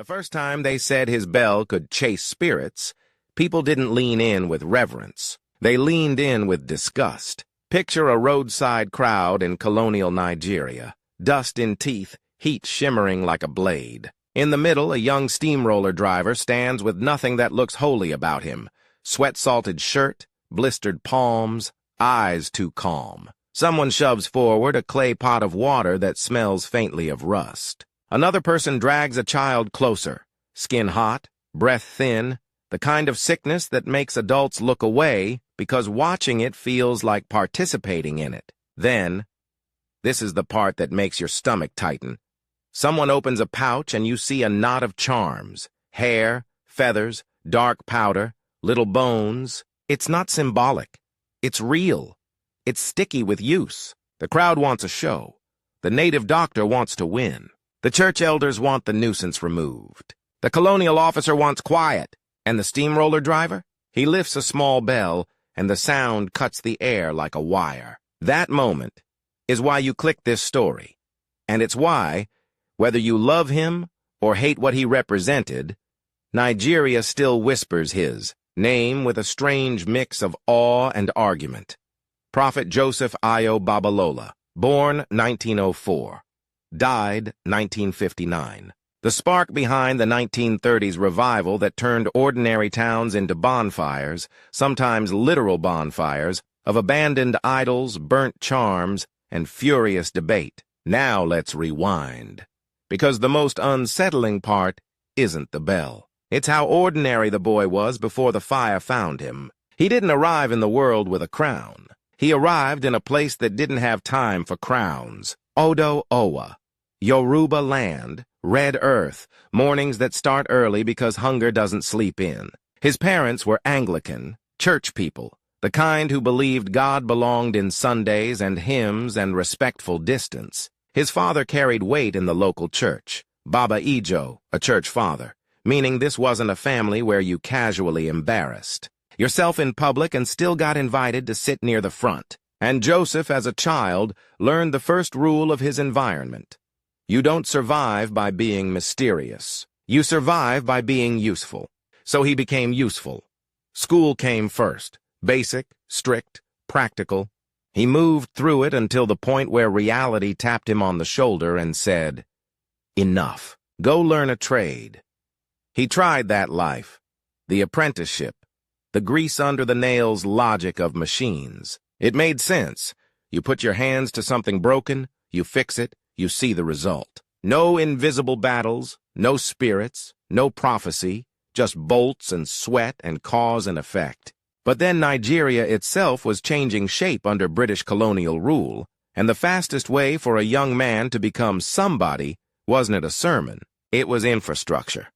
The first time they said his bell could chase spirits, people didn't lean in with reverence. They leaned in with disgust. Picture a roadside crowd in colonial Nigeria, dust in teeth, heat shimmering like a blade. In the middle, a young steamroller driver stands with nothing that looks holy about him. Sweat-salted shirt, blistered palms, eyes too calm. Someone shoves forward a clay pot of water that smells faintly of rust. Another person drags a child closer, skin hot, breath thin, the kind of sickness that makes adults look away because watching it feels like participating in it. Then, this is the part that makes your stomach tighten. Someone opens a pouch and you see a knot of charms, hair, feathers, dark powder, little bones. It's not symbolic. It's real. It's sticky with use. The crowd wants a show. The native doctor wants to win. The church elders want the nuisance removed. The colonial officer wants quiet. And the steamroller driver? He lifts a small bell, and the sound cuts the air like a wire. That moment is why you click this story. And it's why, whether you love him or hate what he represented, Nigeria still whispers his name with a strange mix of awe and argument. Prophet Joseph Babalola, born 1904, died 1959. The spark behind the 1930s revival that turned ordinary towns into bonfires, sometimes literal bonfires, of abandoned idols, burnt charms, and furious debate. Now let's rewind. Because the most unsettling part isn't the bell. It's how ordinary the boy was before the fire found him. He didn't arrive in the world with a crown. He arrived in a place that didn't have time for crowns. Odo Owa, Yoruba land, red earth, mornings that start early because hunger doesn't sleep in. His parents were Anglican, church people, the kind who believed God belonged in Sundays and hymns and respectful distance. His father carried weight in the local church, Baba Ijo, a church father, meaning this wasn't a family where you casually embarrassed yourself in public and still got invited to sit near the front. And Joseph, as a child, learned the first rule of his environment. You don't survive by being mysterious. You survive by being useful. So he became useful. School came first. Basic, strict, practical. He moved through it until the point where reality tapped him on the shoulder and said, "Enough. Go learn a trade." He tried that life, the apprenticeship, the grease-under-the-nails logic of machines. It made sense. You put your hands to something broken, you fix it, you see the result. No invisible battles, no spirits, no prophecy, just bolts and sweat and cause and effect. But then Nigeria itself was changing shape under British colonial rule, and the fastest way for a young man to become somebody wasn't a sermon. It was infrastructure.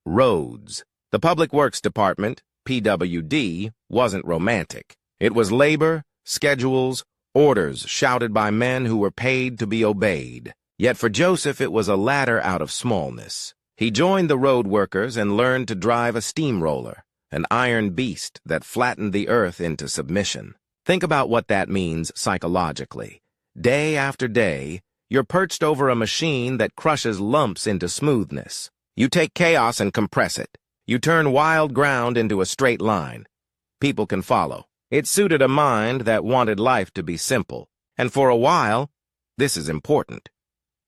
Roads. The Public Works Department, PWD, wasn't romantic. It was labor, schedules, orders shouted by men who were paid to be obeyed. Yet for Joseph it was a ladder out of smallness. He joined the road workers and learned to drive a steamroller, an iron beast that flattened the earth into submission. Think about what that means psychologically. Day after day, you're perched over a machine that crushes lumps into smoothness. You take chaos and compress it. You turn wild ground into a straight line. People can follow. It suited a mind that wanted life to be simple. And for a while, this is important.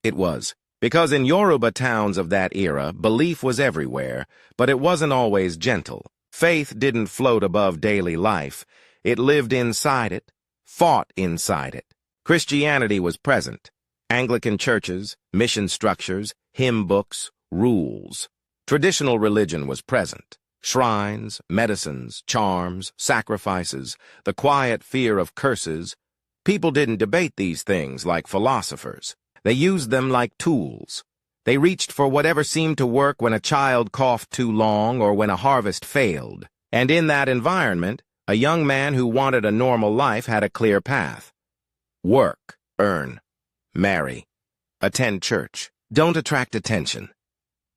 It was. Because in Yoruba towns of that era, belief was everywhere, but it wasn't always gentle. Faith didn't float above daily life. It lived inside it, fought inside it. Christianity was present. Anglican churches, mission structures, hymn books, rules. Traditional religion was present. Shrines, medicines, charms, sacrifices, the quiet fear of curses. People didn't debate these things like philosophers. They used them like tools. They reached for whatever seemed to work when a child coughed too long or when a harvest failed. And in that environment, a young man who wanted a normal life had a clear path. Work, earn, marry, attend church. Don't attract attention.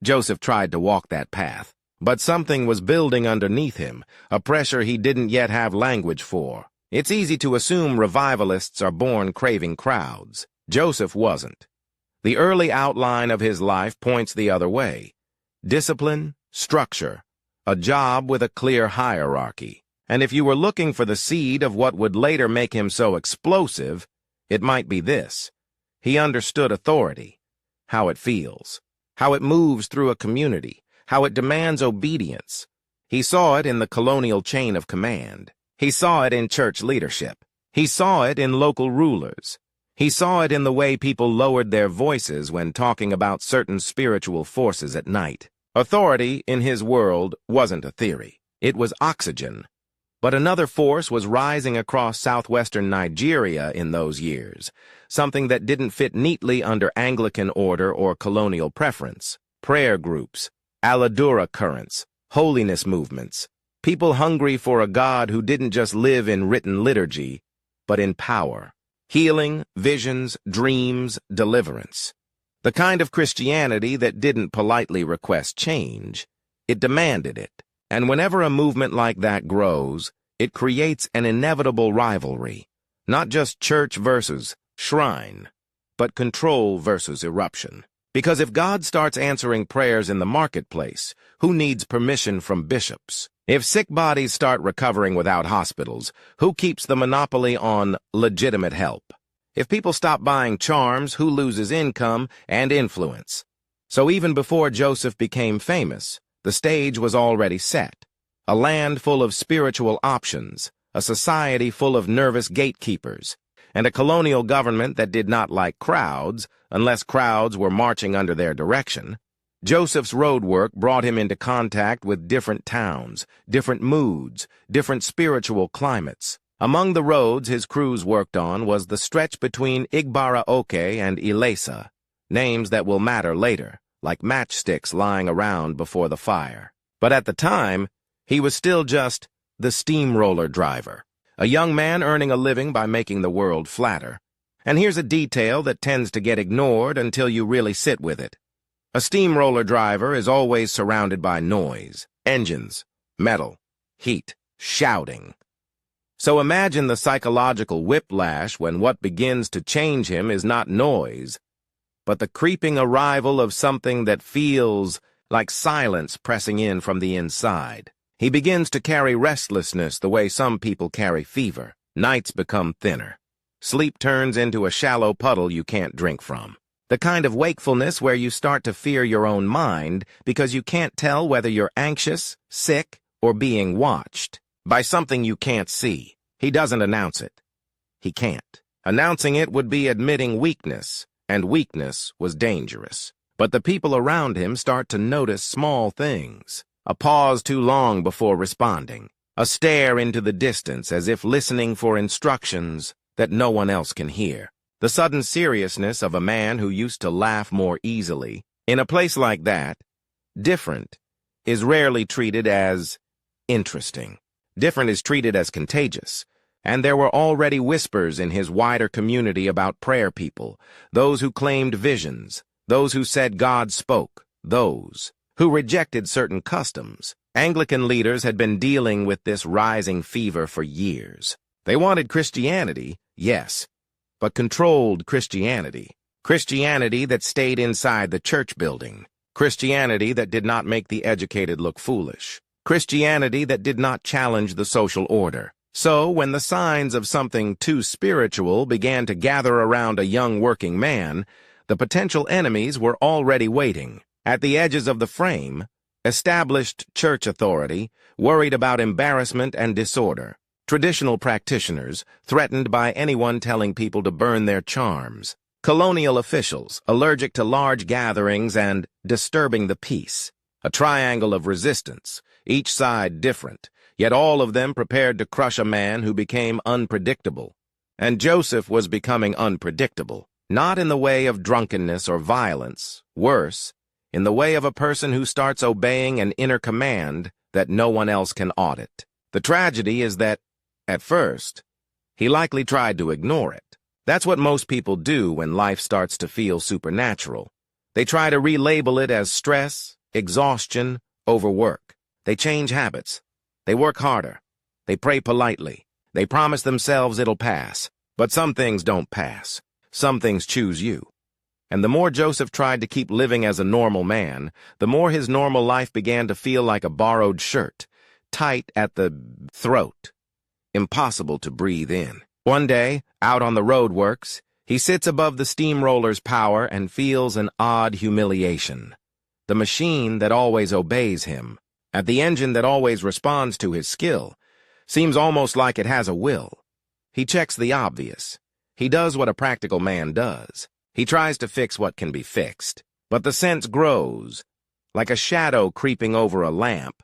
Joseph tried to walk that path. But something was building underneath him, a pressure he didn't yet have language for. It's easy to assume revivalists are born craving crowds. Joseph wasn't. The early outline of his life points the other way. discipline, structure, a job with a clear hierarchy. And if you were looking for the seed of what would later make him so explosive, it might be this. He understood authority, how it feels, how it moves through a community, how it demands obedience. He saw it in the colonial chain of command. He saw it in church leadership. He saw it in local rulers. He saw it in the way people lowered their voices when talking about certain spiritual forces at night. Authority, in his world, wasn't a theory. It was oxygen. But another force was rising across southwestern Nigeria in those years, something that didn't fit neatly under Anglican order or colonial preference. Prayer groups, Aladura currents, holiness movements, people hungry for a God who didn't just live in written liturgy, but in power. Healing, visions, dreams, deliverance. The kind of Christianity that didn't politely request change. It demanded it. And whenever a movement like that grows, it creates an inevitable rivalry. Not just church versus shrine, but control versus eruption. Because if God starts answering prayers in the marketplace, who needs permission from bishops? If sick bodies start recovering without hospitals, who keeps the monopoly on legitimate help? If people stop buying charms, who loses income and influence? So even before Joseph became famous, the stage was already set. A land full of spiritual options, a society full of nervous gatekeepers, and a colonial government that did not like crowds unless crowds were marching under their direction. Joseph's road work brought him into contact with different towns, different moods, different spiritual climates. Among the roads his crews worked on was the stretch between Igbara-Oke and Ilesa, names that will matter later, like matchsticks lying around before the fire. But at the time, he was still just the steamroller driver, a young man earning a living by making the world flatter. And here's a detail that tends to get ignored until you really sit with it. A steamroller driver is always surrounded by noise, engines, metal, heat, shouting. So imagine the psychological whiplash when what begins to change him is not noise, but the creeping arrival of something that feels like silence pressing in from the inside. He begins to carry restlessness the way some people carry fever. Nights become thinner. Sleep turns into a shallow puddle you can't drink from. The kind of wakefulness where you start to fear your own mind because you can't tell whether you're anxious, sick, or being watched by something you can't see. He doesn't announce it. He can't. Announcing it would be admitting weakness, and weakness was dangerous. But the people around him start to notice small things. A pause too long before responding. A stare into the distance as if listening for instructions that no one else can hear. The sudden seriousness of a man who used to laugh more easily. In a place like that, different is rarely treated as interesting. Different is treated as contagious. And there were already whispers in his wider community about prayer people, those who claimed visions, those who said God spoke, those who rejected certain customs. Anglican leaders had been dealing with this rising fever for years. They wanted Christianity, yes, but controlled Christianity. Christianity that stayed inside the church building. Christianity that did not make the educated look foolish. Christianity that did not challenge the social order. So, when the signs of something too spiritual began to gather around a young working man, the potential enemies were already waiting. At the edges of the frame, established church authority, worried about embarrassment and disorder. Traditional practitioners, threatened by anyone telling people to burn their charms. Colonial officials, allergic to large gatherings and disturbing the peace. A triangle of resistance, each side different, yet all of them prepared to crush a man who became unpredictable. And Joseph was becoming unpredictable, not in the way of drunkenness or violence, worse, in the way of a person who starts obeying an inner command that no one else can audit. The tragedy is that, at first, he likely tried to ignore it. That's what most people do when life starts to feel supernatural. They try to relabel it as stress, exhaustion, overwork. They change habits. They work harder. They pray politely. They promise themselves it'll pass. But some things don't pass. Some things choose you. And the more Joseph tried to keep living as a normal man, the more his normal life began to feel like a borrowed shirt, tight at the throat, impossible to breathe in. One day, out on the roadworks, he sits above the steamroller's power and feels an odd humiliation. The machine that always obeys him, at the engine that always responds to his skill, seems almost like it has a will. He checks the obvious. He does what a practical man does. He tries to fix what can be fixed. But the sense grows, like a shadow creeping over a lamp,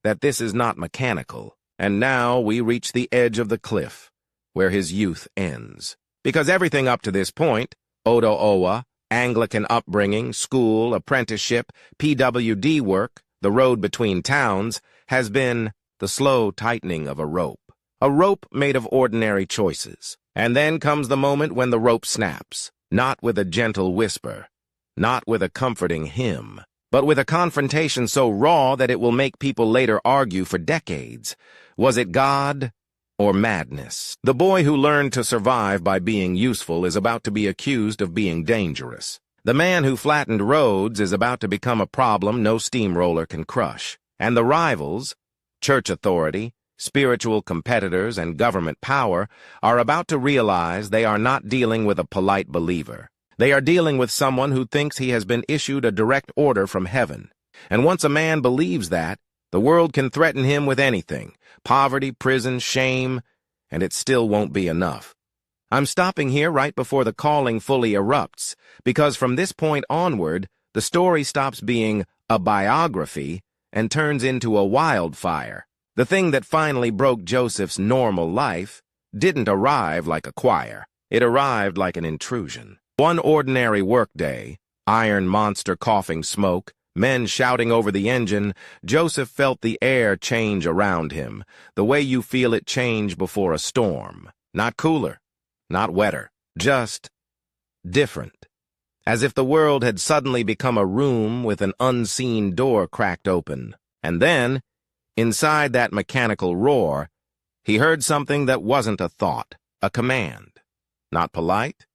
that this is not mechanical. And now we reach the edge of the cliff, where his youth ends. Because everything up to this point, Odo Owa, Anglican upbringing, school, apprenticeship, PWD work, the road between towns, has been the slow tightening of a rope. A rope made of ordinary choices. And then comes the moment when the rope snaps. Not with a gentle whisper, not with a comforting hymn, but with a confrontation so raw that it will make people later argue for decades. Was it God or madness? The boy who learned to survive by being useful is about to be accused of being dangerous. The man who flattened roads is about to become a problem no steamroller can crush. And the rivals, church authority, spiritual competitors, and government power are about to realize they are not dealing with a polite believer. They are dealing with someone who thinks he has been issued a direct order from heaven. And once a man believes that, the world can threaten him with anything, poverty, prison, shame, and it still won't be enough. I'm stopping here right before the calling fully erupts, because from this point onward, the story stops being a biography and turns into a wildfire. The thing that finally broke Joseph's normal life didn't arrive like a choir. It arrived like an intrusion. One ordinary workday, iron monster coughing smoke, men shouting over the engine, Joseph felt the air change around him, the way you feel it change before a storm. Not cooler, not wetter, just different. As if the world had suddenly become a room with an unseen door cracked open. And then, inside that mechanical roar, he heard something that wasn't a thought, a command. Not polite,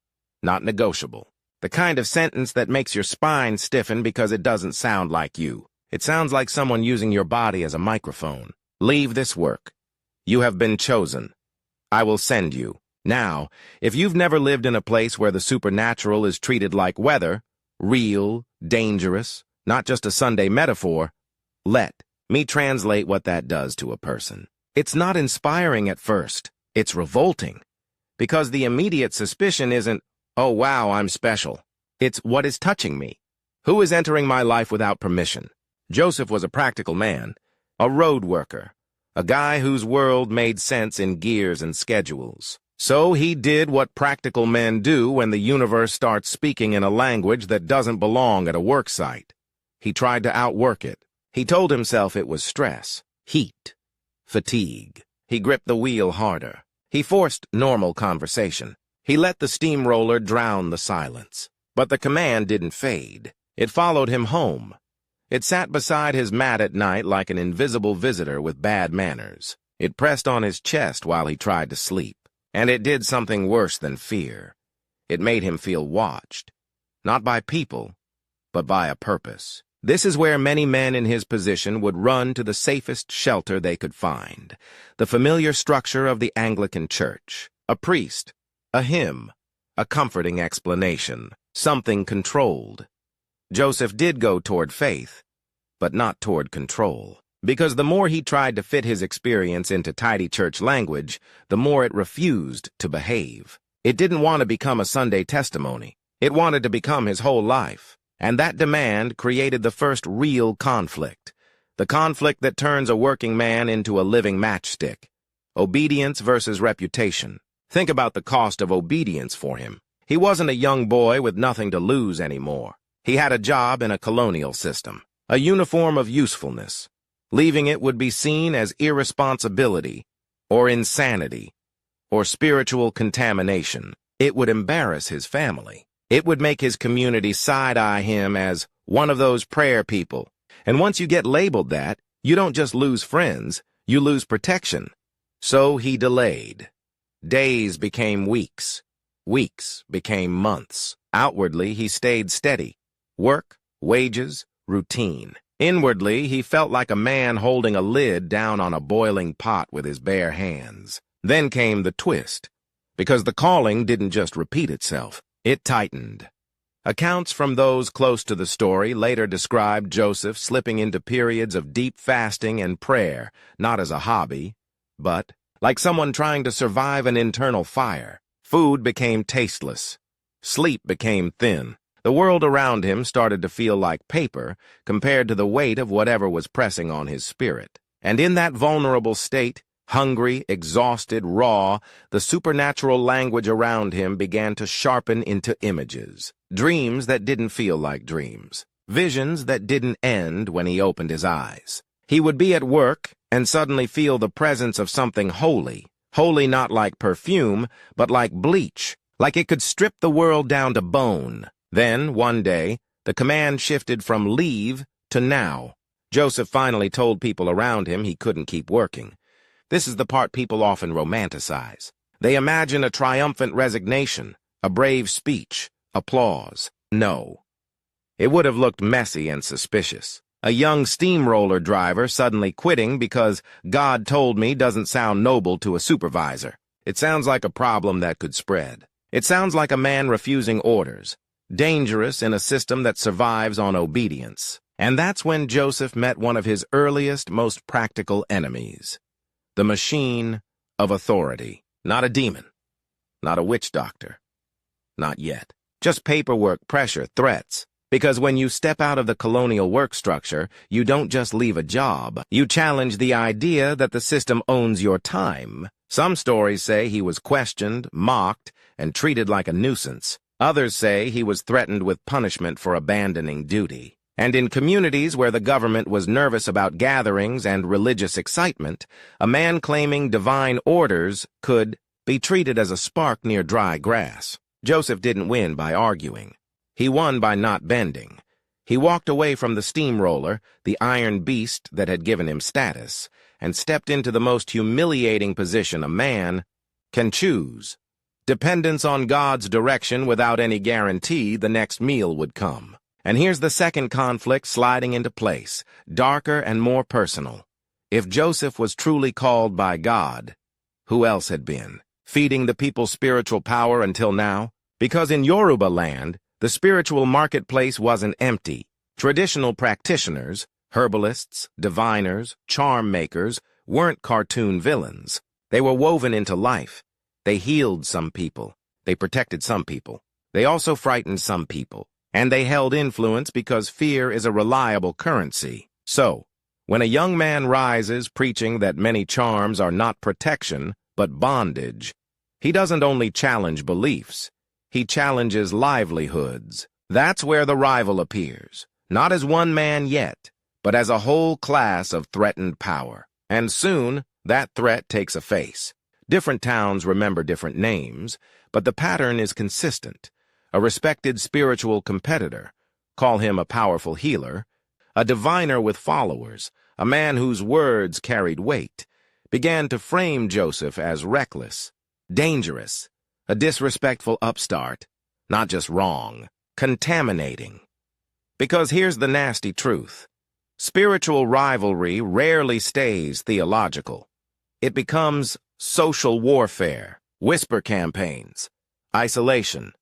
not negotiable. The kind of sentence that makes your spine stiffen because it doesn't sound like you. It sounds like someone using your body as a microphone. Leave this work. You have been chosen. I will send you. Now, if you've never lived in a place where the supernatural is treated like weather, real, dangerous, not just a Sunday metaphor, let me translate what that does to a person. It's not inspiring at first. It's revolting. Because the immediate suspicion isn't, oh wow, I'm special. It's what is touching me. Who is entering my life without permission? Joseph was a practical man, a road worker, a guy whose world made sense in gears and schedules. So he did what practical men do when the universe starts speaking in a language that doesn't belong at a work site. He tried to outwork it. He told himself it was stress, heat, fatigue. He gripped the wheel harder. He forced normal conversation. He let the steamroller drown the silence. But the command didn't fade. It followed him home. It sat beside his mat at night like an invisible visitor with bad manners. It pressed on his chest while he tried to sleep. And it did something worse than fear. It made him feel watched. Not by people, but by a purpose. This is where many men in his position would run to the safest shelter they could find. The familiar structure of the Anglican Church. A priest, a hymn, a comforting explanation, something controlled. Joseph did go toward faith, but not toward control. Because the more he tried to fit his experience into tidy church language, the more it refused to behave. It didn't want to become a Sunday testimony. It wanted to become his whole life. And that demand created the first real conflict. The conflict that turns a working man into a living matchstick. Obedience versus reputation. Think about the cost of obedience for him. He wasn't a young boy with nothing to lose anymore. He had a job in a colonial system, a uniform of usefulness. Leaving it would be seen as irresponsibility, or insanity, or spiritual contamination. It would embarrass his family. It would make his community side-eye him as one of those prayer people. And once you get labeled that, you don't just lose friends, you lose protection. So he delayed. Days became weeks. Weeks became months. Outwardly, he stayed steady. Work, wages, routine. Inwardly, he felt like a man holding a lid down on a boiling pot with his bare hands. Then came the twist, because the calling didn't just repeat itself, it tightened. Accounts from those close to the story later described Joseph slipping into periods of deep fasting and prayer, not as a hobby, but like someone trying to survive an internal fire. Food became tasteless. Sleep became thin. The world around him started to feel like paper compared to the weight of whatever was pressing on his spirit. And in that vulnerable state, hungry, exhausted, raw, the supernatural language around him began to sharpen into images. Dreams that didn't feel like dreams. Visions that didn't end when he opened his eyes. He would be at work and suddenly feel the presence of something holy. Holy not like perfume, but like bleach. Like it could strip the world down to bone. Then, one day, the command shifted from leave to now. Joseph finally told people around him he couldn't keep working. This is the part people often romanticize. They imagine a triumphant resignation, a brave speech, applause. No. It would have looked messy and suspicious. A young steamroller driver suddenly quitting because God told me doesn't sound noble to a supervisor. It sounds like a problem that could spread. It sounds like a man refusing orders. Dangerous in a system that survives on obedience. And that's when Joseph met one of his earliest, most practical enemies. The machine of authority. Not a demon. Not a witch doctor. Not yet. Just paperwork, pressure, threats. Because when you step out of the colonial work structure, you don't just leave a job. You challenge the idea that the system owns your time. Some stories say he was questioned, mocked, and treated like a nuisance. Others say he was threatened with punishment for abandoning duty. And in communities where the government was nervous about gatherings and religious excitement, a man claiming divine orders could be treated as a spark near dry grass. Joseph didn't win by arguing. He won by not bending. He walked away from the steamroller, the iron beast that had given him status, and stepped into the most humiliating position a man can choose. Dependence on God's direction without any guarantee the next meal would come. And here's the second conflict sliding into place, darker and more personal. If Joseph was truly called by God, who else had been? Feeding the people's spiritual power until now? Because in Yoruba land, the spiritual marketplace wasn't empty. Traditional practitioners, herbalists, diviners, charm makers, weren't cartoon villains. They were woven into life. They healed some people. They protected some people. They also frightened some people. And they held influence because fear is a reliable currency. So, when a young man rises preaching that many charms are not protection, but bondage, he doesn't only challenge beliefs. He challenges livelihoods. That's where the rival appears, not as one man yet, but as a whole class of threatened power. And soon, that threat takes a face. Different towns remember different names, but the pattern is consistent. A respected spiritual competitor, call him a powerful healer, a diviner with followers, a man whose words carried weight, began to frame Joseph as reckless, dangerous, a disrespectful upstart, not just wrong, contaminating. Because here's the nasty truth. Spiritual rivalry rarely stays theological. It becomes social warfare, whisper campaigns, isolation,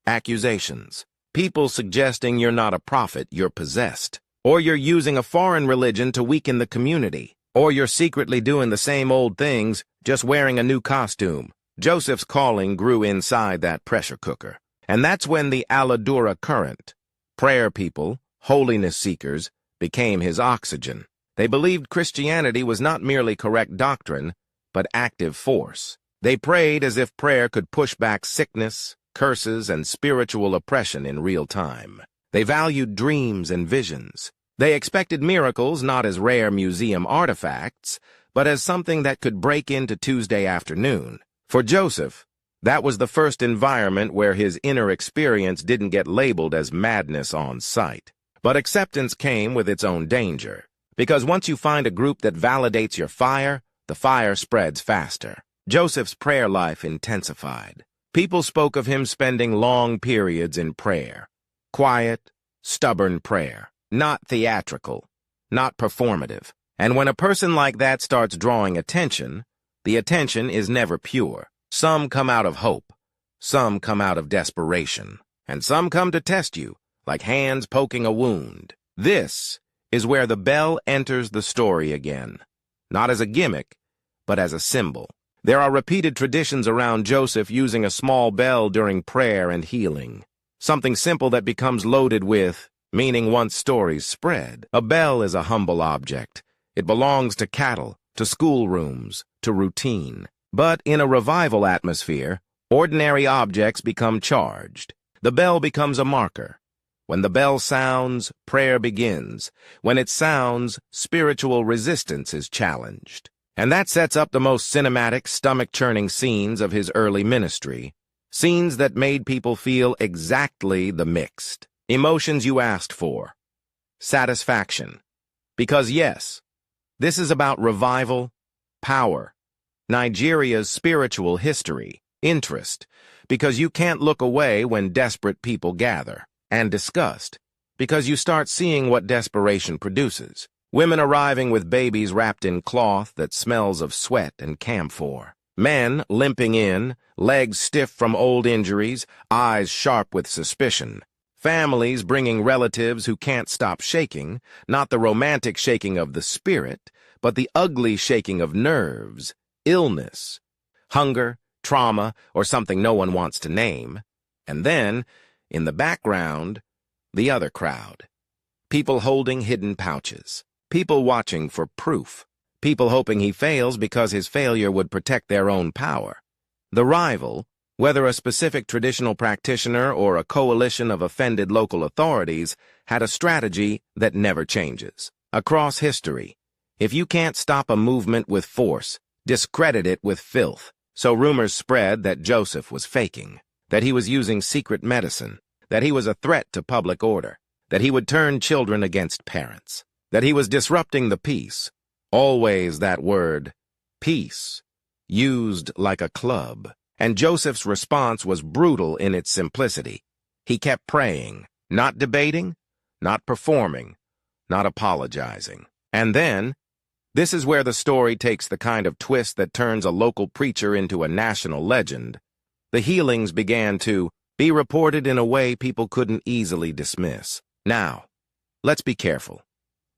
accusations, people suggesting you're not a prophet, you're possessed, or you're using a foreign religion to weaken the community, or you're secretly doing the same old things, just wearing a new costume. Joseph's calling grew inside that pressure cooker. And that's when the Aladura current, prayer people, holiness seekers, became his oxygen. They believed Christianity was not merely correct doctrine, but active force. They prayed as if prayer could push back sickness, curses, and spiritual oppression in real time. They valued dreams and visions. They expected miracles not as rare museum artifacts, but as something that could break into Tuesday afternoon. For Joseph, that was the first environment where his inner experience didn't get labeled as madness on sight. But acceptance came with its own danger. Because once you find a group that validates your fire, the fire spreads faster. Joseph's prayer life intensified. People spoke of him spending long periods in prayer. Quiet, stubborn prayer. Not theatrical. Not performative. And when a person like that starts drawing attention, the attention is never pure. Some come out of hope. Some come out of desperation. And some come to test you, like hands poking a wound. This is where the bell enters the story again. Not as a gimmick, but as a symbol. There are repeated traditions around Joseph using a small bell during prayer and healing. Something simple that becomes loaded with meaning once stories spread. A bell is a humble object. It belongs to cattle, to schoolrooms, to routine. But in a revival atmosphere, ordinary objects become charged. The bell becomes a marker. When the bell sounds, prayer begins. When it sounds, spiritual resistance is challenged. And that sets up the most cinematic, stomach-churning scenes of his early ministry. Scenes that made people feel exactly the mixed emotions you asked for. Satisfaction. Because yes, this is about revival, power, Nigeria's spiritual history, interest, because you can't look away when desperate people gather, and disgust, because you start seeing what desperation produces. Women arriving with babies wrapped in cloth that smells of sweat and camphor. Men limping in, legs stiff from old injuries, eyes sharp with suspicion. Families bringing relatives who can't stop shaking, not the romantic shaking of the spirit, but the ugly shaking of nerves, illness, hunger, trauma, or something no one wants to name. And then, in the background, the other crowd. People holding hidden pouches. People watching for proof. People hoping he fails because his failure would protect their own power. The rival, whether a specific traditional practitioner or a coalition of offended local authorities, had a strategy that never changes. Across history, if you can't stop a movement with force, discredit it with filth. So rumors spread that Joseph was faking, that he was using secret medicine, that he was a threat to public order, that he would turn children against parents, that he was disrupting the peace. Always that word, peace, used like a club. And Joseph's response was brutal in its simplicity. He kept praying, not debating, not performing, not apologizing. And then, this is where the story takes the kind of twist that turns a local preacher into a national legend. The healings began to be reported in a way people couldn't easily dismiss. Now, let's be careful.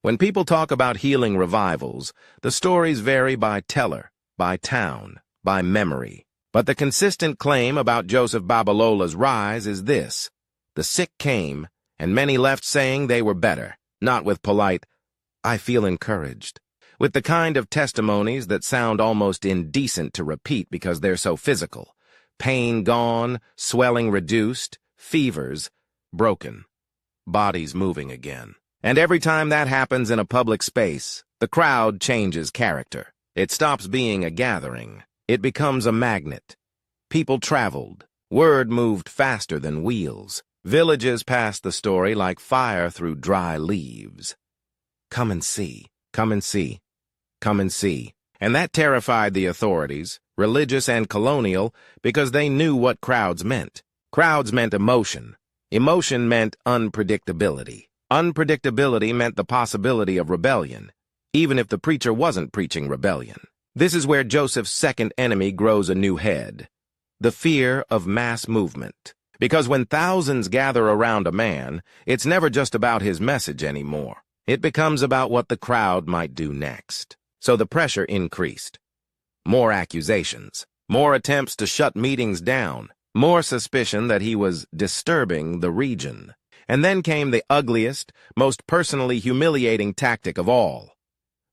When people talk about healing revivals, the stories vary by teller, by town, by memory. But the consistent claim about Joseph Babalola's rise is this: the sick came, and many left saying they were better, not with polite, "I feel encouraged," with the kind of testimonies that sound almost indecent to repeat because they're so physical. Pain gone, swelling reduced, fevers broken, bodies moving again. And every time that happens in a public space, the crowd changes character. It stops being a gathering. It becomes a magnet. People traveled. Word moved faster than wheels. Villages passed the story like fire through dry leaves. Come and see. Come and see. Come and see. And that terrified the authorities, religious and colonial, because they knew what crowds meant. Crowds meant emotion. Emotion meant unpredictability. Unpredictability meant the possibility of rebellion, even if the preacher wasn't preaching rebellion. This is where Joseph's second enemy grows a new head: the fear of mass movement. Because when thousands gather around a man, it's never just about his message anymore. It becomes about what the crowd might do next. So the pressure increased. More accusations, more attempts to shut meetings down, more suspicion that he was disturbing the region. And then came the ugliest, most personally humiliating tactic of all.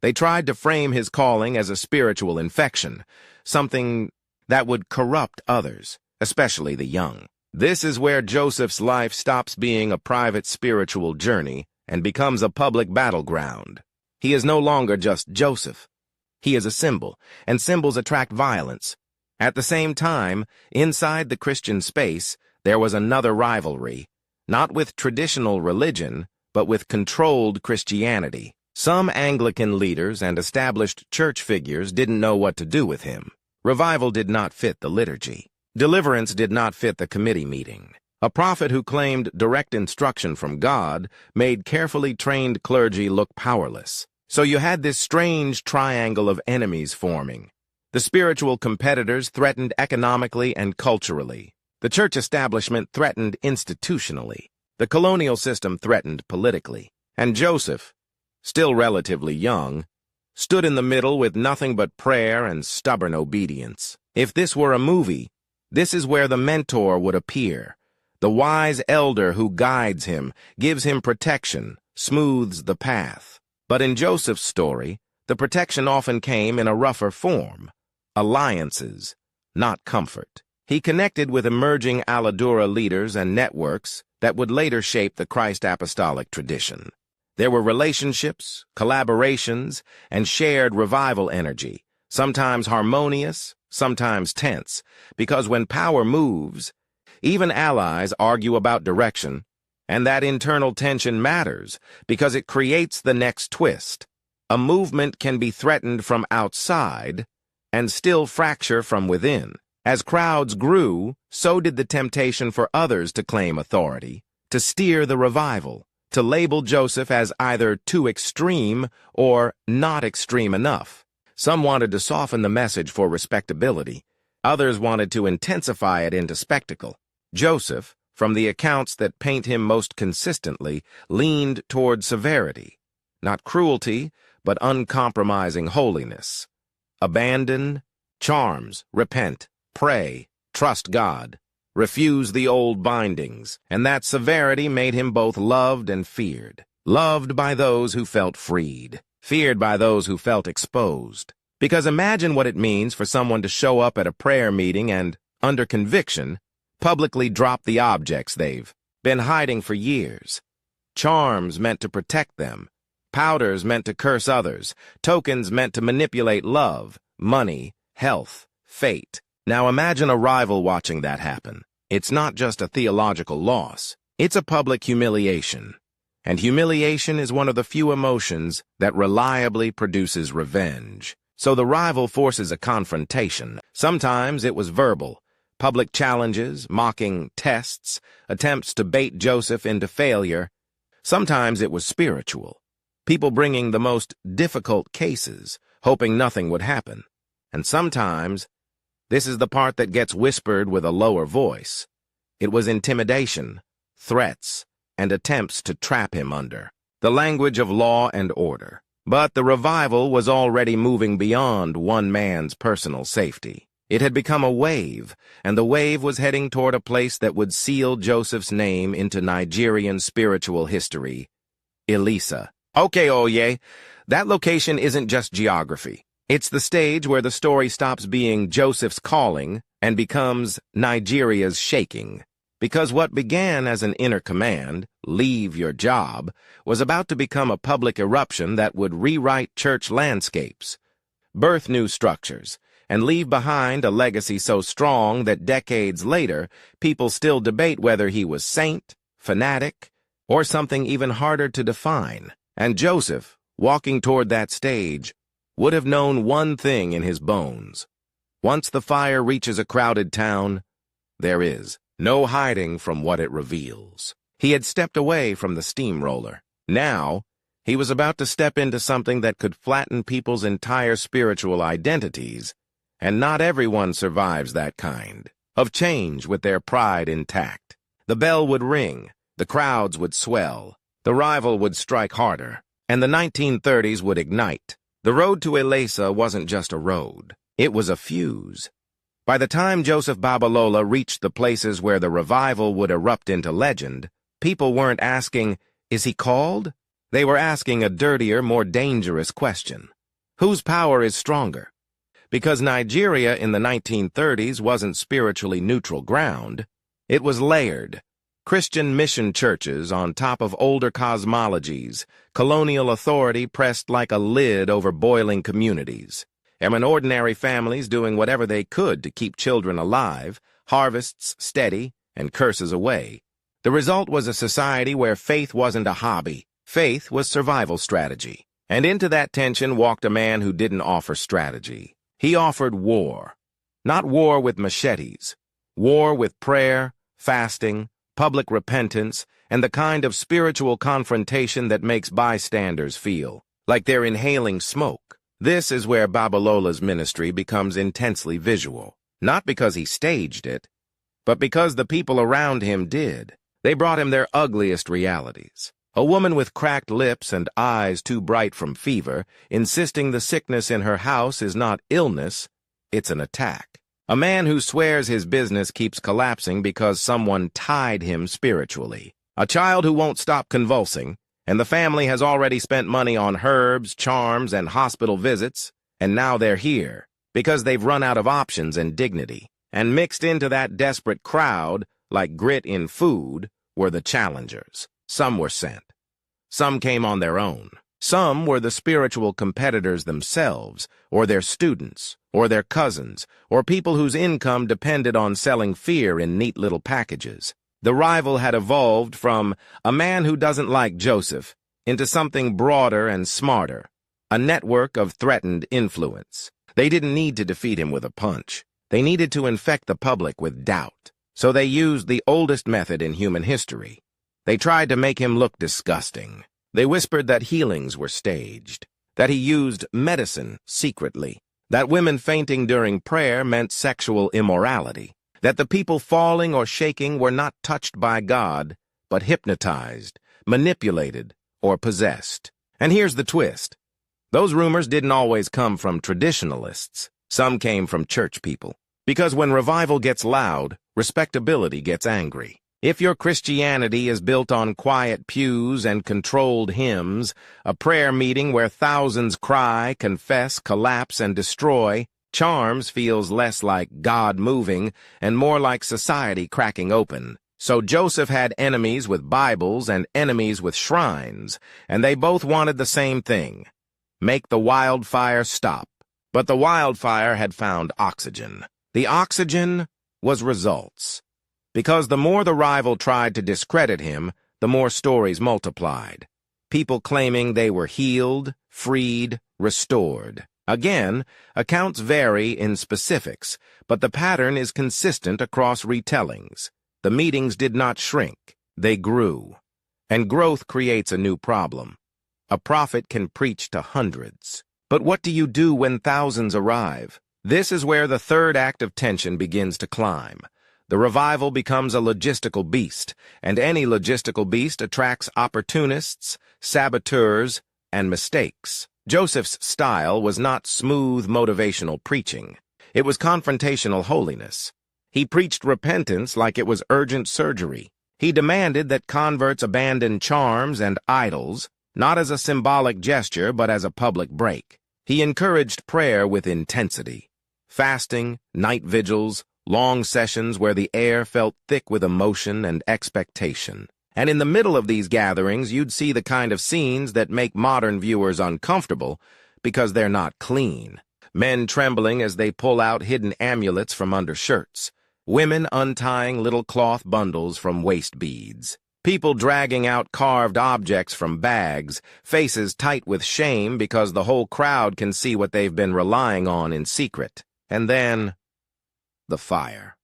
They tried to frame his calling as a spiritual infection, something that would corrupt others, especially the young. This is where Joseph's life stops being a private spiritual journey and becomes a public battleground. He is no longer just Joseph. He is a symbol, and symbols attract violence. At the same time, inside the Christian space, there was another rivalry, not with traditional religion, but with controlled Christianity. Some Anglican leaders and established church figures didn't know what to do with him. Revival did not fit the liturgy. Deliverance did not fit the committee meeting. A prophet who claimed direct instruction from God made carefully trained clergy look powerless. So you had this strange triangle of enemies forming. The spiritual competitors threatened economically and culturally. The church establishment threatened institutionally. The colonial system threatened politically. And Joseph, still relatively young, stood in the middle with nothing but prayer and stubborn obedience. If this were a movie, this is where the mentor would appear. The wise elder who guides him, gives him protection, smooths the path. But in Joseph's story, the protection often came in a rougher form. Alliances, not comfort. He connected with emerging Aladura leaders and networks that would later shape the Christ apostolic tradition. There were relationships, collaborations, and shared revival energy, sometimes harmonious, sometimes tense, because when power moves, even allies argue about direction, and that internal tension matters because it creates the next twist. A movement can be threatened from outside and still fracture from within. As crowds grew, so did the temptation for others to claim authority, to steer the revival, to label Joseph as either too extreme or not extreme enough. Some wanted to soften the message for respectability. Others wanted to intensify it into spectacle. Joseph, from the accounts that paint him most consistently, leaned toward severity. Not cruelty, but uncompromising holiness. Abandon, charms, repent, pray, trust God. Refuse the old bindings, and that severity made him both loved and feared. Loved by those who felt freed, feared by those who felt exposed. Because imagine what it means for someone to show up at a prayer meeting and, under conviction, publicly drop the objects they've been hiding for years. Charms meant to protect them, powders meant to curse others, tokens meant to manipulate love, money, health, fate. Now imagine a rival watching that happen. It's not just a theological loss, it's a public humiliation. And humiliation is one of the few emotions that reliably produces revenge. So the rival forces a confrontation. Sometimes it was verbal, public challenges, mocking tests, attempts to bait Joseph into failure. Sometimes it was spiritual, people bringing the most difficult cases, hoping nothing would happen. And sometimes, this is the part that gets whispered with a lower voice, it was intimidation, threats, and attempts to trap him under the language of law and order. But the revival was already moving beyond one man's personal safety. It had become a wave, and the wave was heading toward a place that would seal Joseph's name into Nigerian spiritual history, Elisa. Okay, Oye, that location isn't just geography. It's the stage where the story stops being Joseph's calling and becomes Nigeria's shaking. Because what began as an inner command, leave your job, was about to become a public eruption that would rewrite church landscapes, birth new structures, and leave behind a legacy so strong that decades later, people still debate whether he was saint, fanatic, or something even harder to define. And Joseph, walking toward that stage, would have known one thing in his bones. Once the fire reaches a crowded town, there is no hiding from what it reveals. He had stepped away from the steamroller. Now, he was about to step into something that could flatten people's entire spiritual identities, and not everyone survives that kind of change with their pride intact. The bell would ring, the crowds would swell, the rival would strike harder, and the 1930s would ignite. The road to Elisa wasn't just a road, it was a fuse. By the time Joseph Babalola reached the places where the revival would erupt into legend, people weren't asking, is he called? They were asking a dirtier, more dangerous question. Whose power is stronger? Because Nigeria in the 1930s wasn't spiritually neutral ground, it was layered. Christian mission churches on top of older cosmologies, colonial authority pressed like a lid over boiling communities, and ordinary families doing whatever they could to keep children alive, harvests steady, and curses away. The result was a society where faith wasn't a hobby, faith was survival strategy. And into that tension walked a man who didn't offer strategy. He offered war. Not war with machetes, War with prayer, fasting, public repentance, and the kind of spiritual confrontation that makes bystanders feel like they're inhaling smoke. This is where Babalola's ministry becomes intensely visual. Not because he staged it, but because the people around him did. They brought him their ugliest realities. A woman with cracked lips and eyes too bright from fever, insisting the sickness in her house is not illness, it's an attack. A man who swears his business keeps collapsing because someone tied him spiritually. A child who won't stop convulsing, and the family has already spent money on herbs, charms, and hospital visits, and now they're here because they've run out of options and dignity. And mixed into that desperate crowd, like grit in food, were the challengers. Some were sent. Some came on their own. Some were the spiritual competitors themselves, or their students, or their cousins, or people whose income depended on selling fear in neat little packages. The rival had evolved from a man who doesn't like Joseph into something broader and smarter, a network of threatened influence. They didn't need to defeat him with a punch. They needed to infect the public with doubt. So they used the oldest method in human history. They tried to make him look disgusting. They whispered that healings were staged, that he used medicine secretly, that women fainting during prayer meant sexual immorality, that the people falling or shaking were not touched by God, but hypnotized, manipulated, or possessed. And here's the twist. Those rumors didn't always come from traditionalists. Some came from church people. Because when revival gets loud, respectability gets angry. If your Christianity is built on quiet pews and controlled hymns, a prayer meeting where thousands cry, confess, collapse, and destroy, charms feels less like God moving and more like society cracking open. So Joseph had enemies with Bibles and enemies with shrines, and they both wanted the same thing: make the wildfire stop. But the wildfire had found oxygen. The oxygen was results. Because the more the rival tried to discredit him, the more stories multiplied. People claiming they were healed, freed, restored. Again, accounts vary in specifics, but the pattern is consistent across retellings. The meetings did not shrink, they grew. And growth creates a new problem. A prophet can preach to hundreds. But what do you do when thousands arrive? This is where the third act of tension begins to climb. The revival becomes a logistical beast, and any logistical beast attracts opportunists, saboteurs, and mistakes. Joseph's style was not smooth motivational preaching. It was confrontational holiness. He preached repentance like it was urgent surgery. He demanded that converts abandon charms and idols, not as a symbolic gesture but as a public break. He encouraged prayer with intensity. Fasting, night vigils, long sessions where the air felt thick with emotion and expectation. And in the middle of these gatherings, you'd see the kind of scenes that make modern viewers uncomfortable because they're not clean. Men trembling as they pull out hidden amulets from under shirts. Women untying little cloth bundles from waist beads. People dragging out carved objects from bags, faces tight with shame because the whole crowd can see what they've been relying on in secret. And then, the fire.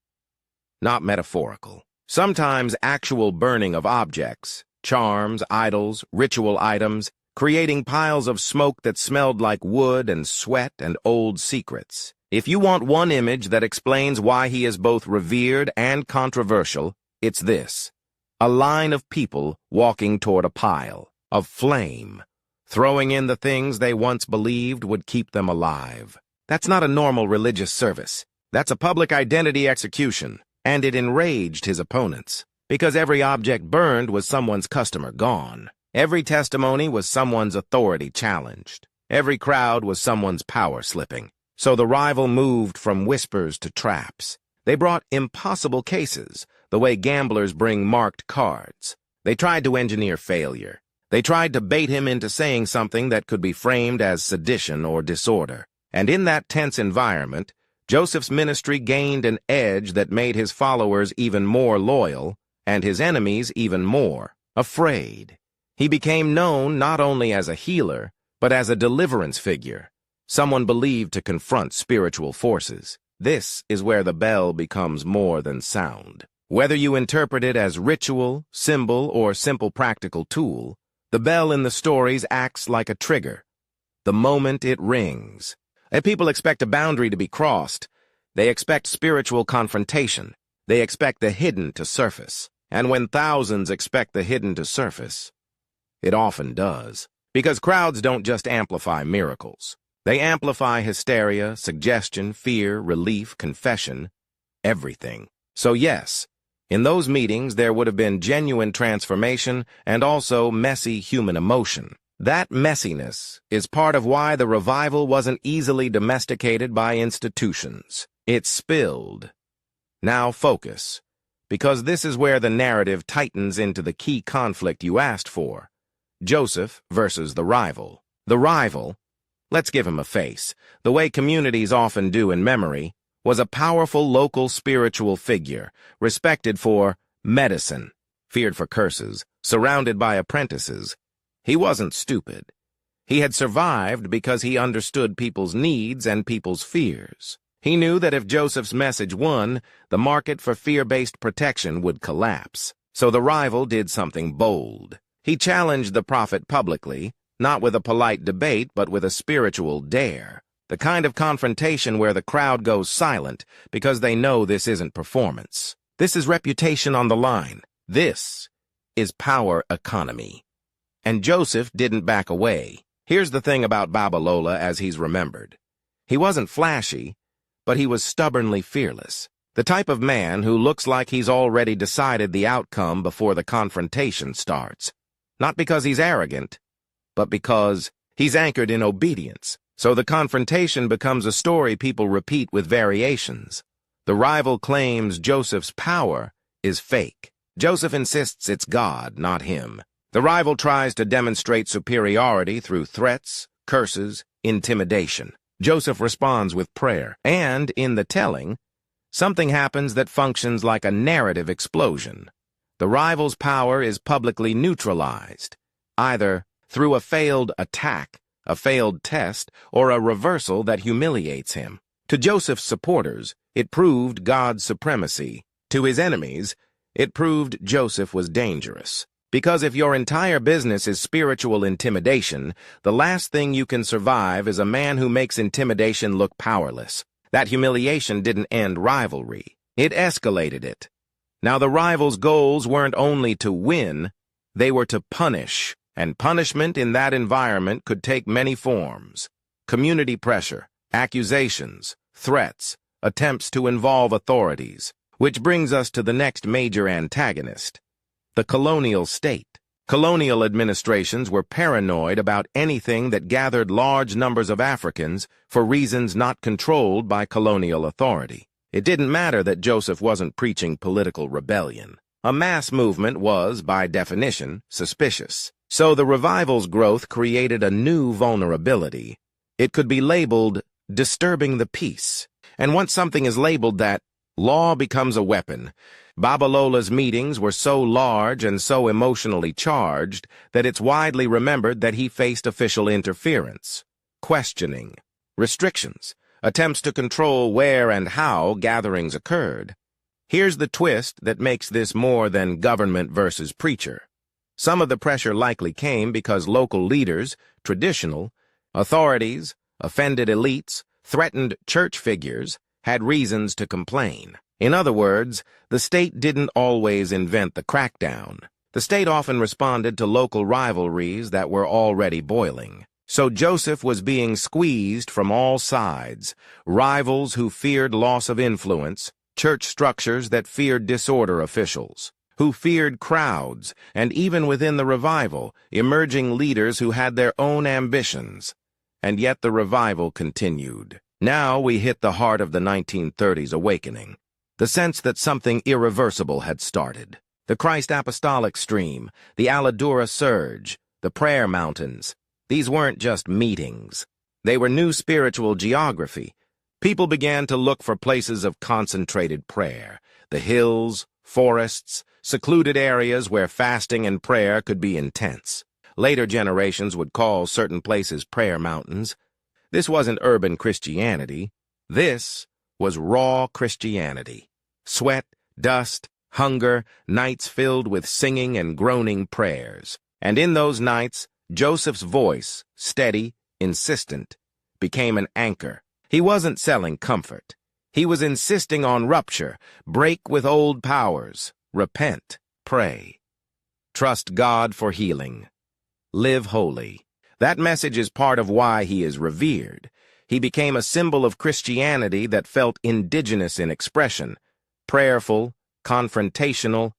Not metaphorical. Sometimes actual burning of objects, charms, idols, ritual items, creating piles of smoke that smelled like wood and sweat and old secrets. If you want one image that explains why he is both revered and controversial, it's this: a line of people walking toward a pile of flame, throwing in the things they once believed would keep them alive. That's not a normal religious service. That's a public identity execution, and it enraged his opponents, because every object burned was someone's customer gone. Every testimony was someone's authority challenged. Every crowd was someone's power slipping. So the rival moved from whispers to traps. They brought impossible cases, the way gamblers bring marked cards. They tried to engineer failure. They tried to bait him into saying something that could be framed as sedition or disorder. And in that tense environment, Joseph's ministry gained an edge that made his followers even more loyal and his enemies even more afraid. He became known not only as a healer, but as a deliverance figure, someone believed to confront spiritual forces. This is where the bell becomes more than sound. Whether you interpret it as ritual, symbol, or simple practical tool, the bell in the stories acts like a trigger. The moment it rings, and people expect a boundary to be crossed. They expect spiritual confrontation. They expect the hidden to surface. And when thousands expect the hidden to surface, it often does. Because crowds don't just amplify miracles. They amplify hysteria, suggestion, fear, relief, confession, everything. So yes, in those meetings there would have been genuine transformation and also messy human emotion. That messiness is part of why the revival wasn't easily domesticated by institutions. It spilled. Now focus, because this is where the narrative tightens into the key conflict you asked for. Joseph versus the rival. The rival, let's give him a face, the way communities often do in memory, was a powerful local spiritual figure, respected for medicine, feared for curses, surrounded by apprentices. He wasn't stupid. He had survived because he understood people's needs and people's fears. He knew that if Joseph's message won, the market for fear-based protection would collapse. So the rival did something bold. He challenged the prophet publicly, not with a polite debate, but with a spiritual dare. The kind of confrontation where the crowd goes silent because they know this isn't performance. This is reputation on the line. This is power economy. And Joseph didn't back away. Here's the thing about Babalola as he's remembered. He wasn't flashy, but he was stubbornly fearless. The type of man who looks like he's already decided the outcome before the confrontation starts. Not because he's arrogant, but because he's anchored in obedience. So the confrontation becomes a story people repeat with variations. The rival claims Joseph's power is fake. Joseph insists it's God, not him. The rival tries to demonstrate superiority through threats, curses, intimidation. Joseph responds with prayer, and in the telling, something happens that functions like a narrative explosion. The rival's power is publicly neutralized, either through a failed attack, a failed test, or a reversal that humiliates him. To Joseph's supporters, it proved God's supremacy. To his enemies, it proved Joseph was dangerous. Because if your entire business is spiritual intimidation, the last thing you can survive is a man who makes intimidation look powerless. That humiliation didn't end rivalry. It escalated it. Now the rival's goals weren't only to win, they were to punish. And punishment in that environment could take many forms. Community pressure, accusations, threats, attempts to involve authorities. Which brings us to the next major antagonist. The colonial state. Colonial administrations were paranoid about anything that gathered large numbers of Africans for reasons not controlled by colonial authority. It didn't matter that Joseph wasn't preaching political rebellion. A mass movement was, by definition, suspicious. So the revival's growth created a new vulnerability. It could be labeled disturbing the peace. And once something is labeled that, law becomes a weapon. Babalola's meetings were so large and so emotionally charged that it's widely remembered that he faced official interference, questioning, restrictions, attempts to control where and how gatherings occurred. Here's the twist that makes this more than government versus preacher. Some of the pressure likely came because local leaders, traditional, authorities, offended elites, threatened church figures, had reasons to complain. In other words, the state didn't always invent the crackdown. The state often responded to local rivalries that were already boiling. So Joseph was being squeezed from all sides, rivals who feared loss of influence, church structures that feared disorder officials, who feared crowds, and even within the revival, emerging leaders who had their own ambitions. And yet the revival continued. Now we hit the heart of the 1930s awakening. The sense that something irreversible had started. The Christ Apostolic Stream, the Aladura Surge, the Prayer Mountains. These weren't just meetings. They were new spiritual geography. People began to look for places of concentrated prayer. The hills, forests, secluded areas where fasting and prayer could be intense. Later generations would call certain places prayer mountains. This wasn't urban Christianity. This was raw Christianity. Sweat, dust, hunger, nights filled with singing and groaning prayers. And in those nights, Joseph's voice, steady, insistent, became an anchor. He wasn't selling comfort. He was insisting on rupture, break with old powers, repent, pray. Trust God for healing. Live holy. That message is part of why he is revered. He became a symbol of Christianity that felt indigenous in expression, prayerful, confrontational,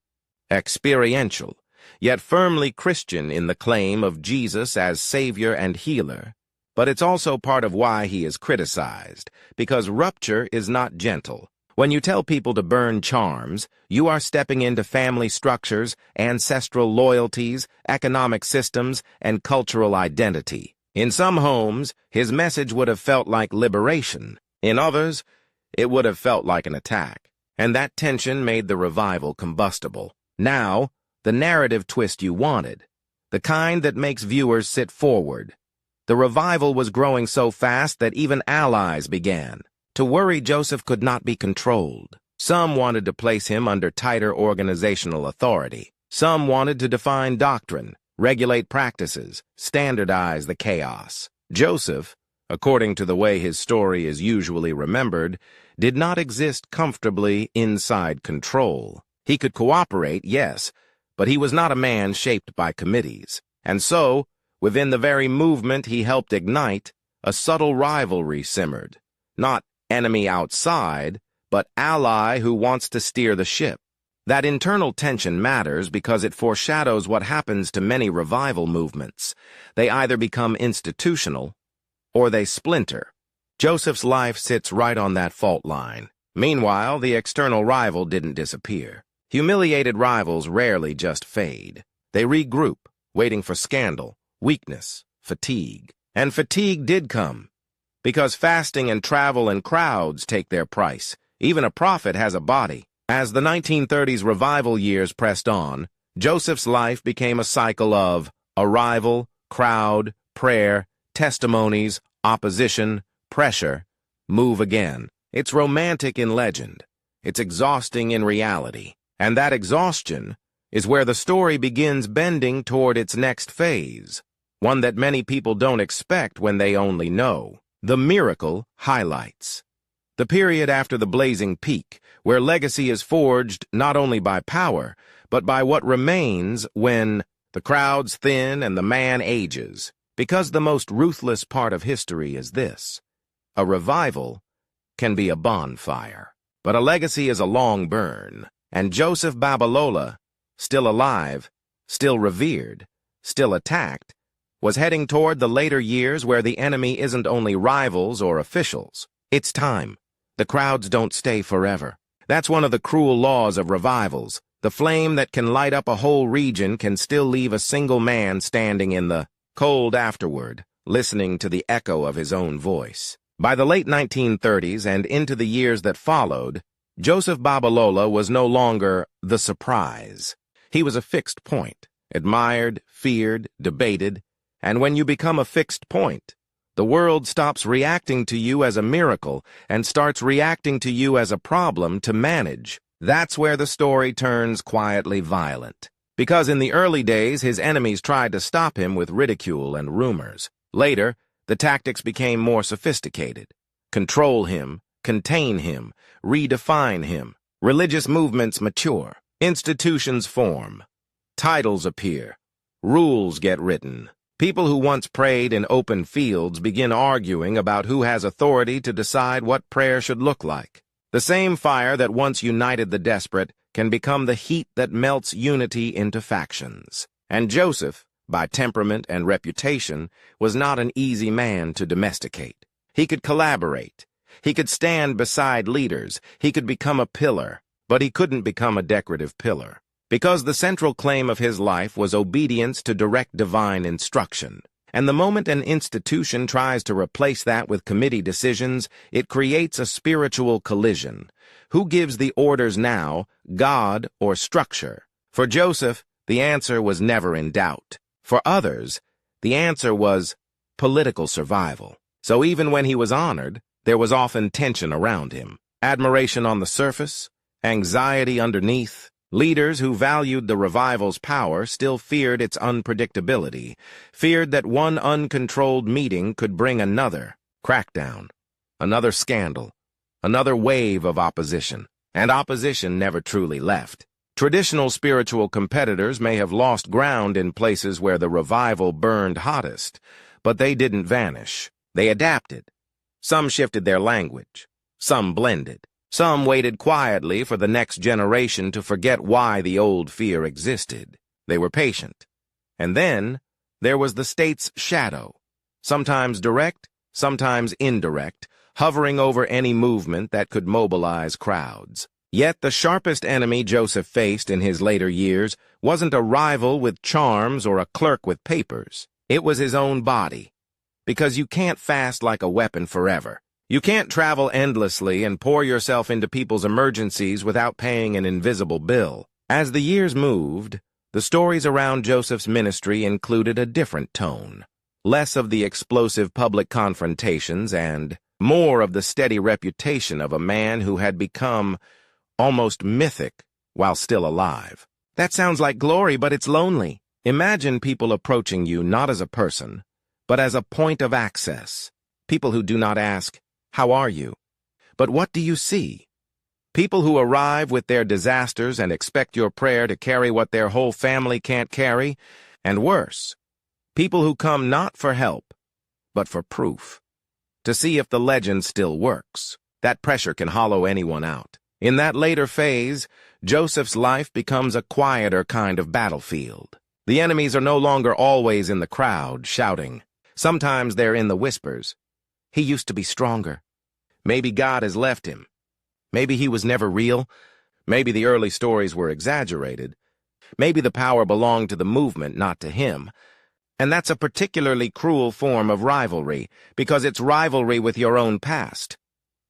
experiential, yet firmly Christian in the claim of Jesus as Savior and healer. But it's also part of why he is criticized, because rupture is not gentle. When you tell people to burn charms, you are stepping into family structures, ancestral loyalties, economic systems, and cultural identity. In some homes, his message would have felt like liberation. In others, it would have felt like an attack. And that tension made the revival combustible. Now, the narrative twist you wanted, the kind that makes viewers sit forward. The revival was growing so fast that even allies began to worry Joseph could not be controlled. Some wanted to place him under tighter organizational authority. Some wanted to define doctrine, regulate practices, standardize the chaos. Joseph, according to the way his story is usually remembered, did not exist comfortably inside control. He could cooperate, yes, but he was not a man shaped by committees. And so, within the very movement he helped ignite, a subtle rivalry simmered. Not enemy outside, but ally who wants to steer the ship. That internal tension matters because it foreshadows what happens to many revival movements. They either become institutional, or they splinter. Joseph's life sits right on that fault line. Meanwhile, the external rival didn't disappear. Humiliated rivals rarely just fade. They regroup, waiting for scandal, weakness, fatigue. And fatigue did come, because fasting and travel and crowds take their price. Even a prophet has a body. As the 1930s revival years pressed on, Joseph's life became a cycle of arrival, crowd, prayer, testimonies, opposition, pressure, move again. It's romantic in legend. It's exhausting in reality. And that exhaustion is where the story begins bending toward its next phase, one that many people don't expect when they only know. The miracle highlights. The period after the blazing peak, where legacy is forged not only by power, but by what remains when the crowds thin and the man ages. Because the most ruthless part of history is this: a revival can be a bonfire, but a legacy is a long burn. And Joseph Babalola, still alive, still revered, still attacked, was heading toward the later years where the enemy isn't only rivals or officials. It's time. The crowds don't stay forever. That's one of the cruel laws of revivals. The flame that can light up a whole region can still leave a single man standing in the cold afterward, listening to the echo of his own voice. By the late 1930s and into the years that followed, Joseph Babalola was no longer the surprise. He was a fixed point, admired, feared, debated, and when you become a fixed point, the world stops reacting to you as a miracle and starts reacting to you as a problem to manage. That's where the story turns quietly violent. Because in the early days, his enemies tried to stop him with ridicule and rumors. Later, the tactics became more sophisticated. Control him, contain him, redefine him. Religious movements mature. Institutions form. Titles appear. Rules get written. People who once prayed in open fields begin arguing about who has authority to decide what prayer should look like. The same fire that once united the desperate can become the heat that melts unity into factions. And Joseph, by temperament and reputation, was not an easy man to domesticate. He could collaborate. He could stand beside leaders. He could become a pillar. But he couldn't become a decorative pillar. Because the central claim of his life was obedience to direct divine instruction. And the moment an institution tries to replace that with committee decisions, it creates a spiritual collision. Who gives the orders now, God or structure? For Joseph, the answer was never in doubt. For others, the answer was political survival. So even when he was honored, there was often tension around him. Admiration on the surface, anxiety underneath. Leaders who valued the revival's power still feared its unpredictability, feared that one uncontrolled meeting could bring another crackdown, another scandal, another wave of opposition. And opposition never truly left. Traditional spiritual competitors may have lost ground in places where the revival burned hottest, but they didn't vanish. They adapted. Some shifted their language. Some blended. Some waited quietly for the next generation to forget why the old fear existed. They were patient. And then there was the state's shadow, sometimes direct, sometimes indirect, hovering over any movement that could mobilize crowds. Yet the sharpest enemy Joseph faced in his later years wasn't a rival with charms or a clerk with papers. It was his own body. Because you can't fast like a weapon forever. You can't travel endlessly and pour yourself into people's emergencies without paying an invisible bill. As the years moved, the stories around Joseph's ministry included a different tone. Less of the explosive public confrontations and more of the steady reputation of a man who had become almost mythic while still alive. That sounds like glory, but it's lonely. Imagine people approaching you not as a person, but as a point of access. People who do not ask, "How are you?" but "What do you see?" People who arrive with their disasters and expect your prayer to carry what their whole family can't carry, and worse, people who come not for help, but for proof, to see if the legend still works. That pressure can hollow anyone out. In that later phase, Joseph's life becomes a quieter kind of battlefield. The enemies are no longer always in the crowd, shouting. Sometimes they're in the whispers. He used to be stronger. Maybe God has left him. Maybe he was never real. Maybe the early stories were exaggerated. Maybe the power belonged to the movement, not to him. And that's a particularly cruel form of rivalry, because it's rivalry with your own past.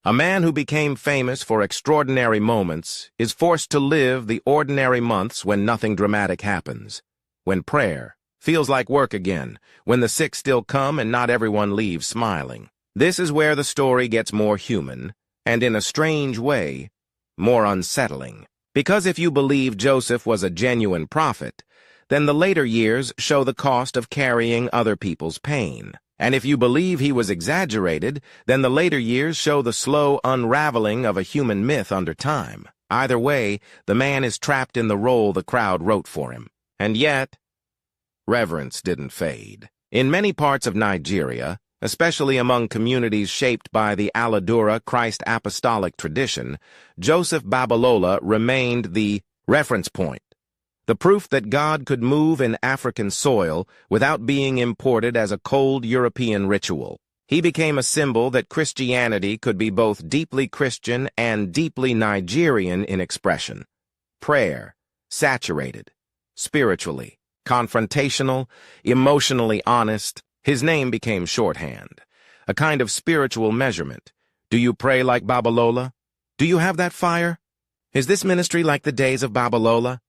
A man who became famous for extraordinary moments is forced to live the ordinary months when nothing dramatic happens, when prayer feels like work again, when the sick still come and not everyone leaves smiling. This is where the story gets more human, and in a strange way, more unsettling. Because if you believe Joseph was a genuine prophet, then the later years show the cost of carrying other people's pain. And if you believe he was exaggerated, then the later years show the slow unraveling of a human myth under time. Either way, the man is trapped in the role the crowd wrote for him. And yet, reverence didn't fade. In many parts of Nigeria, especially among communities shaped by the Aladura Christ apostolic tradition, Joseph Babalola remained the reference point. The proof that God could move in African soil without being imported as a cold European ritual. He became a symbol that Christianity could be both deeply Christian and deeply Nigerian in expression. Prayer, saturated, spiritually, confrontational, emotionally honest, his name became shorthand, a kind of spiritual measurement. Do you pray like Babalola? Do you have that fire? Is this ministry like the days of Babalola?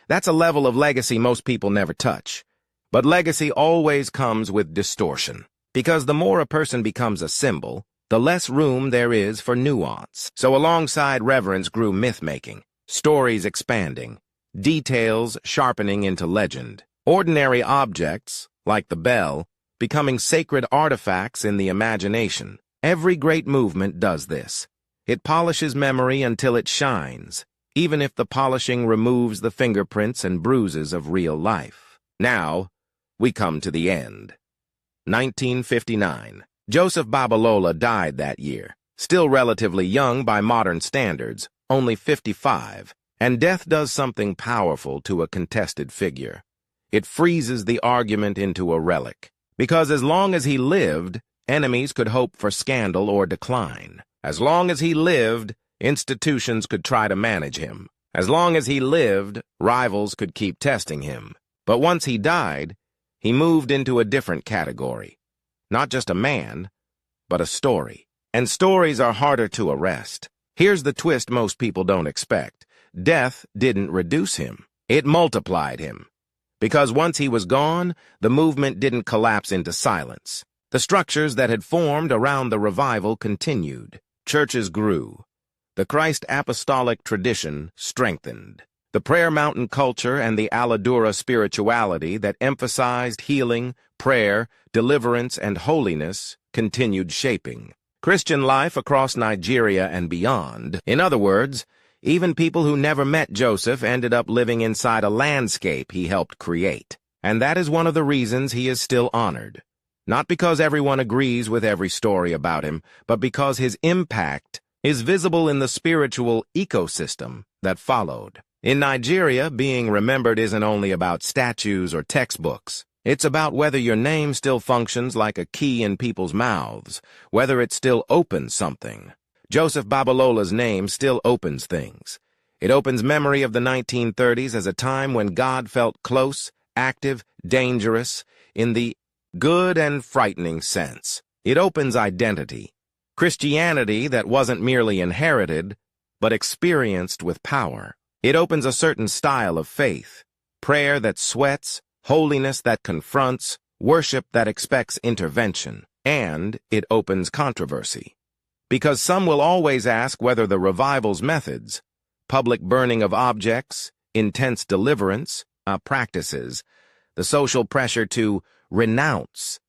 That's a level of legacy most people never touch. But legacy always comes with distortion. Because the more a person becomes a symbol, the less room there is for nuance. So alongside reverence grew myth-making, stories expanding, details sharpening into legend. Ordinary objects, like the bell, becoming sacred artifacts in the imagination. Every great movement does this. It polishes memory until it shines, even if the polishing removes the fingerprints and bruises of real life. Now, we come to the end. 1959. Joseph Babalola died that year, still relatively young by modern standards, only 55, and death does something powerful to a contested figure. It freezes the argument into a relic, because as long as he lived, enemies could hope for scandal or decline. As long as he lived, institutions could try to manage him. As long as he lived, rivals could keep testing him. But once he died, he moved into a different category. Not just a man, but a story. And stories are harder to arrest. Here's the twist most people don't expect. Death didn't reduce him. It multiplied him. Because once he was gone, the movement didn't collapse into silence. The structures that had formed around the revival continued. Churches grew. The Christ apostolic tradition strengthened. The prayer mountain culture and the Aladura spirituality that emphasized healing, prayer, deliverance, and holiness continued shaping Christian life across Nigeria and beyond. In other words, even people who never met Joseph ended up living inside a landscape he helped create. And that is one of the reasons he is still honored. Not because everyone agrees with every story about him, but because his impact is visible in the spiritual ecosystem that followed. In Nigeria, being remembered isn't only about statues or textbooks. It's about whether your name still functions like a key in people's mouths, whether it still opens something. Joseph Babalola's name still opens things. It opens memory of the 1930s as a time when God felt close, active, dangerous, in the good and frightening sense. It opens identity. Christianity that wasn't merely inherited, but experienced with power. It opens a certain style of faith, prayer that sweats, holiness that confronts, worship that expects intervention, and it opens controversy. Because some will always ask whether the revival's methods, public burning of objects, intense deliverance, practices, the social pressure to renounce,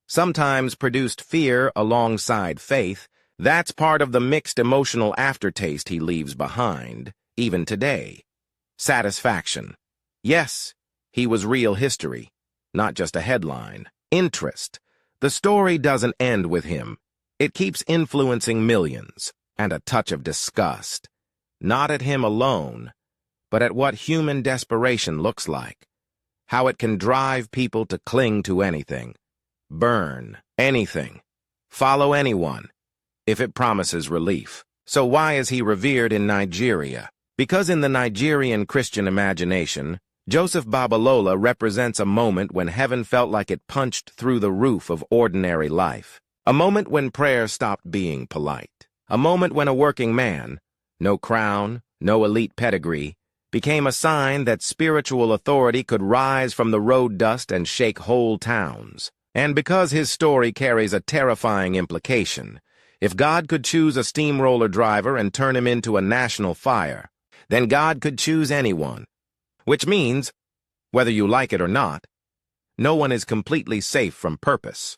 sometimes produced fear alongside faith. That's part of the mixed emotional aftertaste he leaves behind, even today. Satisfaction. Yes, he was real history, not just a headline. Interest. The story doesn't end with him. It keeps influencing millions, and a touch of disgust. Not at him alone, but at what human desperation looks like. How it can drive people to cling to anything, burn anything, follow anyone, if it promises relief. So why is he revered in Nigeria? Because in the Nigerian Christian imagination, Joseph Babalola represents a moment when heaven felt like it punched through the roof of ordinary life. A moment when prayer stopped being polite. A moment when a working man, no crown, no elite pedigree, became a sign that spiritual authority could rise from the road dust and shake whole towns. And because his story carries a terrifying implication, if God could choose a steamroller driver and turn him into a national fire, then God could choose anyone. Which means, whether you like it or not, no one is completely safe from purpose.